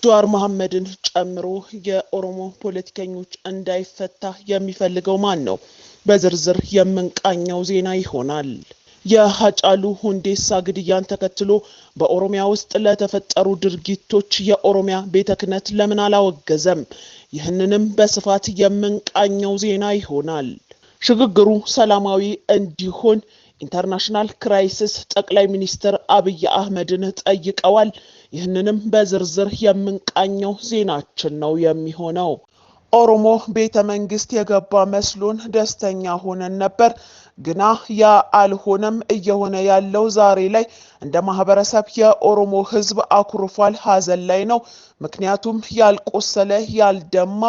ጀዋር መሐመድን ጨምሮ የኦሮሞ ፖለቲከኞች እንዳይፈታ የሚፈልገው ማን ነው? በዝርዝር የምንቃኘው ዜና ይሆናል። የሃጫሉ ሁንዴሳ ግድያን ተከትሎ በኦሮሚያ ውስጥ ለተፈጠሩ ድርጊቶች የኦሮሚያ ቤተ ክህነት ለምን አላወገዘም? ይህንንም በስፋት የምንቃኘው ዜና ይሆናል። ሽግግሩ ሰላማዊ እንዲሆን ኢንተርናሽናል ክራይሲስ ጠቅላይ ሚኒስትር አብይ አህመድን ጠይቀዋል። ይህንንም በዝርዝር የምንቃኘው ዜናችን ነው የሚሆነው። ኦሮሞ ቤተ መንግስት የገባ መስሎን ደስተኛ ሆነን ነበር፣ ግና ያ አልሆነም። እየሆነ ያለው ዛሬ ላይ እንደ ማህበረሰብ የኦሮሞ ህዝብ አኩርፏል፣ ሀዘን ላይ ነው። ምክንያቱም ያልቆሰለ ያልደማ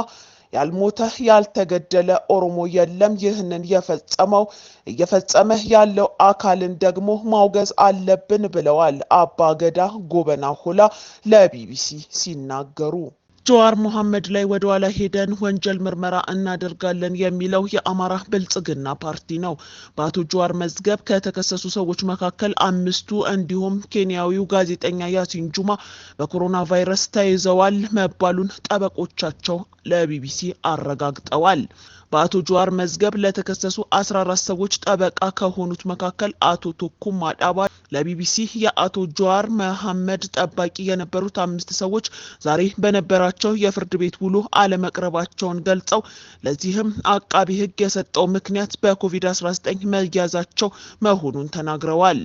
ያልሞተ ያልተገደለ ኦሮሞ የለም። ይህንን የፈጸመው እየፈጸመ ያለው አካልን ደግሞ ማውገዝ አለብን ብለዋል አባ ገዳ ጎበና ሆላ ለቢቢሲ ሲናገሩ። ጀዋር መሐመድ ላይ ወደ ኋላ ሄደን ወንጀል ምርመራ እናደርጋለን የሚለው የአማራ ብልጽግና ፓርቲ ነው። በአቶ ጀዋር መዝገብ ከተከሰሱ ሰዎች መካከል 5ቱ እንዲሁም ኬንያዊው ጋዜጠኛ ያሲን ጁማ በኮሮና ቫይረስ ተይዘዋል መባሉን ጠበቆቻቸው ለቢቢሲ አረጋግጠዋል። በአቶ ጀዋር መዝገብ ለተከሰሱ 14 ሰዎች ጠበቃ ከሆኑት መካከል አቶ ቶኩማ ዳባ ለቢቢሲ የአቶ ጀዋር መሐመድ ጠባቂ የነበሩት 5 ሰዎች ዛሬ በነበራቸው የፍርድ ቤት ውሎ አለመቅረባቸውን ገልጸው ለዚህም አቃቢ ሕግ የሰጠው ምክንያት በኮቪድ-19 መያዛቸው መሆኑን ተናግረዋል።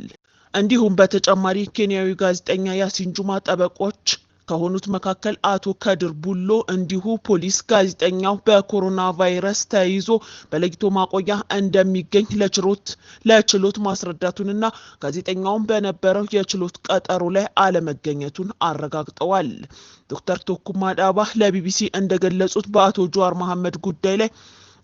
እንዲሁም በተጨማሪ ኬንያዊ ጋዜጠኛ ያሲን ጁማ ጠበቆች ከሆኑት መካከል አቶ ከድር ቡሎ እንዲሁ ፖሊስ ጋዜጠኛው በኮሮና ቫይረስ ተይዞ በለይቶ ማቆያ እንደሚገኝ ለችሎት ማስረዳቱንና ጋዜጠኛውን በነበረው የችሎት ቀጠሮ ላይ አለመገኘቱን አረጋግጠዋል። ዶክተር ቶኩማ ዳባ ለቢቢሲ እንደገለጹት በአቶ ጀዋር መሐመድ ጉዳይ ላይ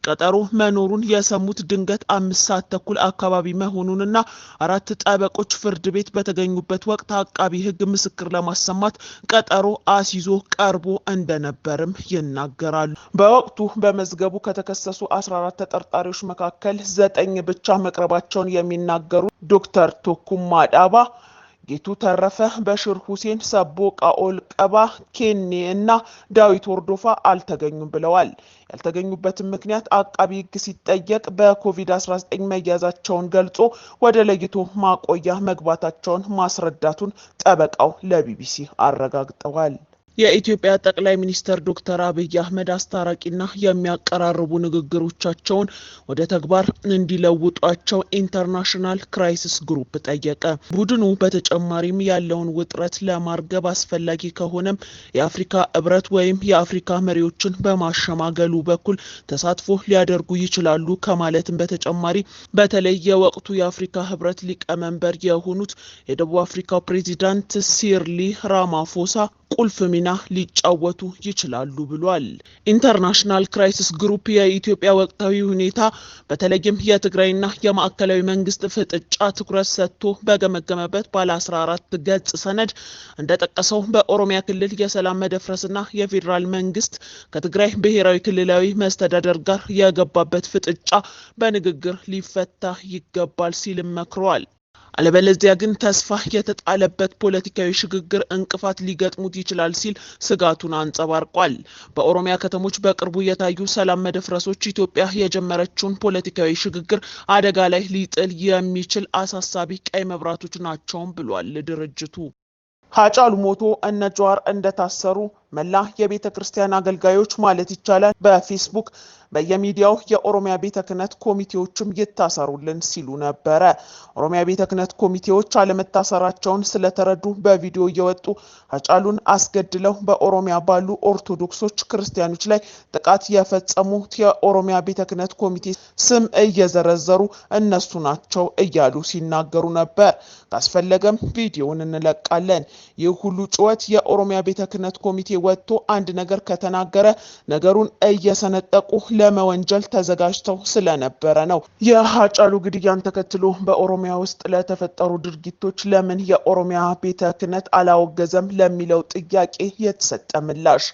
ቀጠሮ መኖሩን የሰሙት ድንገት 5:30 አካባቢ መሆኑንና 4 ጠበቆች ፍርድ ቤት በተገኙበት ወቅት አቃቢ ሕግ ምስክር ለማሰማት ቀጠሮ አስይዞ ቀርቦ እንደነበርም ይናገራሉ። በወቅቱ በመዝገቡ ከተከሰሱ 14 ተጠርጣሪዎች መካከል 9 ብቻ መቅረባቸውን የሚናገሩ ዶክተር ቶኩማ ዳባ ጌቱ ተረፈ፣ በሽር ሁሴን፣ ሰቦቃ ኦልቀባ፣ ኬኔ እና ዳዊት ወርዶፋ አልተገኙም ብለዋል። ያልተገኙበትን ምክንያት አቃቢ ሕግ ሲጠየቅ በኮቪድ-19 መያዛቸውን ገልጾ ወደ ለይቶ ማቆያ መግባታቸውን ማስረዳቱን ጠበቃው ለቢቢሲ አረጋግጠዋል። የኢትዮጵያ ጠቅላይ ሚኒስትር ዶክተር አብይ አህመድ አስታራቂና የሚያቀራርቡ ንግግሮቻቸውን ወደ ተግባር እንዲለውጧቸው ኢንተርናሽናል ክራይሲስ ግሩፕ ጠየቀ። ቡድኑ በተጨማሪም ያለውን ውጥረት ለማርገብ አስፈላጊ ከሆነም የአፍሪካ ህብረት ወይም የአፍሪካ መሪዎችን በማሸማገሉ በኩል ተሳትፎ ሊያደርጉ ይችላሉ ከማለትም በተጨማሪ በተለይ የወቅቱ የአፍሪካ ህብረት ሊቀመንበር የሆኑት የደቡብ አፍሪካው ፕሬዚዳንት ሲሪል ራማፎሳ ቁልፍ ሚና ሊጫወቱ ይችላሉ ብሏል። ኢንተርናሽናል ክራይሲስ ግሩፕ የኢትዮጵያ ወቅታዊ ሁኔታ በተለይም የትግራይና የማዕከላዊ መንግስት ፍጥጫ ትኩረት ሰጥቶ በገመገመበት ባለ 14 ገጽ ሰነድ እንደጠቀሰው በኦሮሚያ ክልል የሰላም መደፍረስና የፌዴራል መንግስት ከትግራይ ብሔራዊ ክልላዊ መስተዳደር ጋር የገባበት ፍጥጫ በንግግር ሊፈታ ይገባል ሲልም መክሯል። አለበለዚያ ግን ተስፋ የተጣለበት ፖለቲካዊ ሽግግር እንቅፋት ሊገጥሙት ይችላል ሲል ስጋቱን አንጸባርቋል። በኦሮሚያ ከተሞች በቅርቡ የታዩ ሰላም መደፍረሶች ኢትዮጵያ የጀመረችውን ፖለቲካዊ ሽግግር አደጋ ላይ ሊጥል የሚችል አሳሳቢ ቀይ መብራቶች ናቸውም ብሏል ድርጅቱ። ሃጫሉ ሞቶ እነ ጀዋር እንደታሰሩ መላ የቤተ ክርስቲያን አገልጋዮች ማለት ይቻላል በፌስቡክ በየሚዲያው የኦሮሚያ ቤተ ክህነት ኮሚቴዎችም ይታሰሩልን ሲሉ ነበረ። ኦሮሚያ ቤተ ክህነት ኮሚቴዎች አለመታሰራቸውን ስለተረዱ በቪዲዮ እየወጡ ሃጫሉን አስገድለው በኦሮሚያ ባሉ ኦርቶዶክሶች ክርስቲያኖች ላይ ጥቃት የፈጸሙት የኦሮሚያ ቤተ ክህነት ኮሚቴ ስም እየዘረዘሩ እነሱ ናቸው እያሉ ሲናገሩ ነበር። ካስፈለገም ቪዲዮውን እንለቃለን። ይህ ሁሉ ጩኸት የኦሮሚያ ቤተ ክህነት ኮሚቴ ወጥቶ አንድ ነገር ከተናገረ ነገሩን እየሰነጠቁ ለመወንጀል ተዘጋጅተው ስለነበረ ነው። የሃጫሉ ግድያን ተከትሎ በኦሮሚያ ውስጥ ለተፈጠሩ ድርጊቶች ለምን የኦሮሚያ ቤተ ክህነት አላወገዘም ለሚለው ጥያቄ የተሰጠ ምላሽ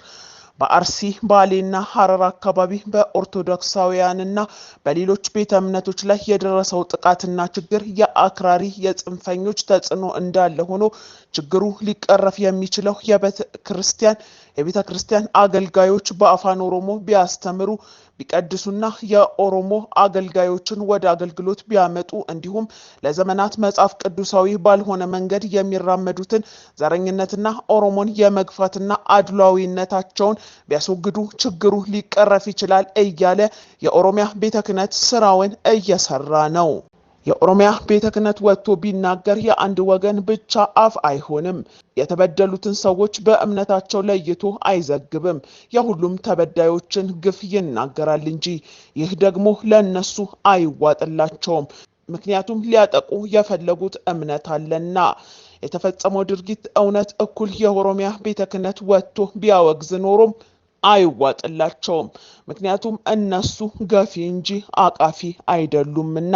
በአርሲ ባሌና ሐረር አካባቢ በኦርቶዶክሳውያንና በሌሎች ቤተ እምነቶች ላይ የደረሰው ጥቃትና ችግር የአክራሪ የጽንፈኞች ተጽዕኖ እንዳለ ሆኖ ችግሩ ሊቀረፍ የሚችለው የቤተ ክርስቲያን አገልጋዮች በአፋን ኦሮሞ ቢያስተምሩ ቢቀድሱና የኦሮሞ አገልጋዮችን ወደ አገልግሎት ቢያመጡ እንዲሁም ለዘመናት መጽሐፍ ቅዱሳዊ ባልሆነ መንገድ የሚራመዱትን ዘረኝነትና ኦሮሞን የመግፋትና አድሏዊነታቸውን ቢያስወግዱ ችግሩ ሊቀረፍ ይችላል እያለ የኦሮሚያ ቤተ ክህነት ስራውን እየሰራ ነው። የኦሮሚያ ቤተ ክህነት ወጥቶ ቢናገር የአንድ ወገን ብቻ አፍ አይሆንም። የተበደሉትን ሰዎች በእምነታቸው ለይቶ አይዘግብም። የሁሉም ተበዳዮችን ግፍ ይናገራል እንጂ ይህ ደግሞ ለነሱ አይዋጥላቸውም። ምክንያቱም ሊያጠቁ የፈለጉት እምነት አለና። የተፈጸመው ድርጊት እውነት እኩል የኦሮሚያ ቤተ ክህነት ወጥቶ ቢያወግዝ ኖሮም አይዋጥላቸውም። ምክንያቱም እነሱ ገፊ እንጂ አቃፊ አይደሉምና።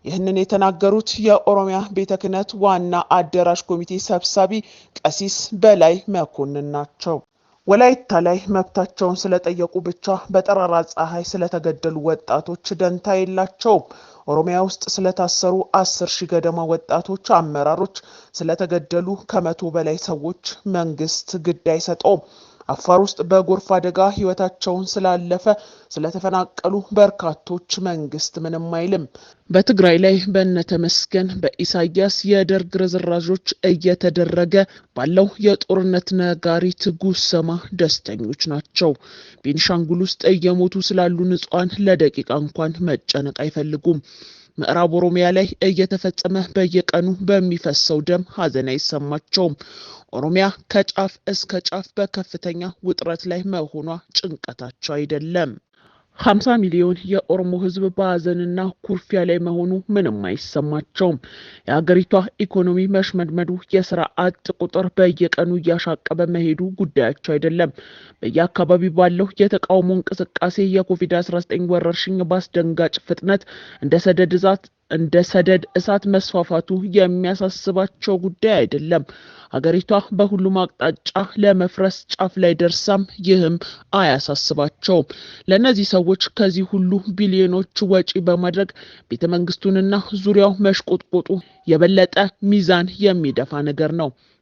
ይህንን የተናገሩት የኦሮሚያ ቤተ ክህነት ዋና አደራጅ ኮሚቴ ሰብሳቢ ቀሲስ በላይ መኮንን ናቸው። ወላይታ ላይ መብታቸውን ስለጠየቁ ብቻ በጠራራ ፀሐይ ስለተገደሉ ወጣቶች ደንታ የላቸውም። ኦሮሚያ ውስጥ ስለታሰሩ 10,000 ገደማ ወጣቶች አመራሮች ስለተገደሉ ከ100 በላይ ሰዎች መንግስት ግድ አይሰጠውም። አፋር ውስጥ በጎርፍ አደጋ ህይወታቸውን ስላለፈ ስለተፈናቀሉ በርካቶች መንግስት ምንም አይልም። በትግራይ ላይ በነተመስገን በኢሳያስ የደርግ ርዝራዦች እየተደረገ ባለው የጦርነት ነጋሪት ጉሰማ ደስተኞች ናቸው። ቤንሻንጉል ውስጥ እየሞቱ ስላሉ ንጹሃን ለደቂቃ እንኳን መጨነቅ አይፈልጉም። ምዕራብ ኦሮሚያ ላይ እየተፈጸመ በየቀኑ በሚፈሰው ደም ሀዘን አይሰማቸውም። ኦሮሚያ ከጫፍ እስከ ጫፍ በከፍተኛ ውጥረት ላይ መሆኗ ጭንቀታቸው አይደለም። 50 ሚሊዮን የኦሮሞ ህዝብ በሀዘንና ኩርፊያ ላይ መሆኑ ምንም አይሰማቸውም። የሀገሪቷ ኢኮኖሚ መሽመድመዱ፣ የስራ አጥ ቁጥር በየቀኑ እያሻቀበ መሄዱ ጉዳያቸው አይደለም። በየአካባቢው ባለው የተቃውሞ እንቅስቃሴ የኮቪድ-19 ወረርሽኝ በአስደንጋጭ ፍጥነት እንደ ሰደድ እሳት መስፋፋቱ የሚያሳስባቸው ጉዳይ አይደለም። ሀገሪቷ በሁሉም አቅጣጫ ለመፍረስ ጫፍ ላይ ደርሳም ይህም አያሳስባቸውም። ለነዚህ ሰዎች ከዚህ ሁሉ ቢሊዮኖች ወጪ በማድረግ ቤተ መንግስቱንና ዙሪያው መሽቆጥቆጡ የበለጠ ሚዛን የሚደፋ ነገር ነው።